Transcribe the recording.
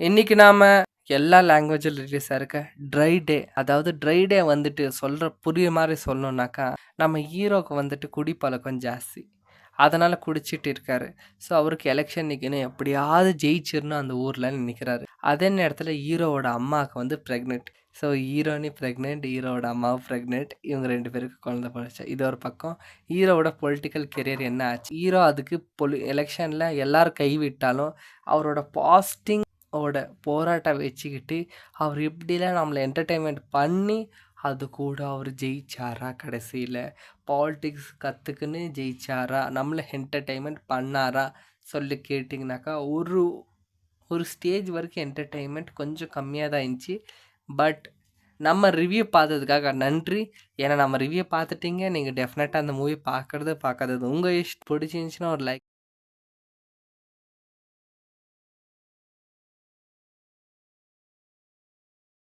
இன்னைக்கு நாம எல்லா லாங்குவேஜில் ரிலீஸாக இருக்க ட்ரை டே, அதாவது ட்ரை டே வந்துட்டு புரியுற மாதிரி சொல்லணுன்னாக்கா, நம்ம ஹீரோக்கு வந்துட்டு குடிப்பழக்கம் ஜாஸ்தி. அதனால குடிச்சிட்டு இருக்காரு. ஸோ அவருக்கு எலெக்ஷன் நிற்கணும், எப்படியாவது ஜெயிச்சிடணும் அந்த ஊரில் நிற்கிறாரு. அதே நேரத்தில் ஹீரோவோட அம்மாவுக்கு வந்து ப்ரெக்னென்ட். ஸோ ஹீரோனி ப்ரெக்னென்ட், ஹீரோவோட அம்மாவும் ப்ரெக்னென்ட். இவங்க 2 பேருக்கு குழந்தை பிறந்துச்சு. இது ஒரு பக்கம். ஹீரோவோட பொலிட்டிக்கல் கெரியர் என்ன ஆச்சு? ஹீரோ அதுக்கு எலெக்ஷனில் எல்லாரும் கைவிட்டாலும் அவரோட பாஸ்டிங் ஓட போராட்டம் வச்சுக்கிட்டு அவர் எப்படிலாம் நம்மளை என்டர்டெயின்மெண்ட் பண்ணி அது கூட அவர் ஜெயிச்சாரா? கடைசியில் பாலிடிக்ஸ் கற்றுக்குன்னு ஜெயிச்சாரா? நம்மளை என்டர்டெயின்மெண்ட் பண்ணாரா சொல்லி கேட்டிங்கனாக்கா, ஒரு ஒரு ஸ்டேஜ் வரைக்கும் என்டர்டெயின்மெண்ட் கொஞ்சம் கம்மியாக தான் இருந்துச்சு. பட் நம்ம ரிவ்யூ பார்த்ததுக்காக நன்றி. ஏன்னா நம்ம ரிவ்யூ பார்த்துட்டீங்க. நீங்கள் டெஃபினட்டாக அந்த மூவி பார்க்காதது உங்கள் இஷ்டம். பிடிச்சிருந்துச்சின்னா ஒரு லைக்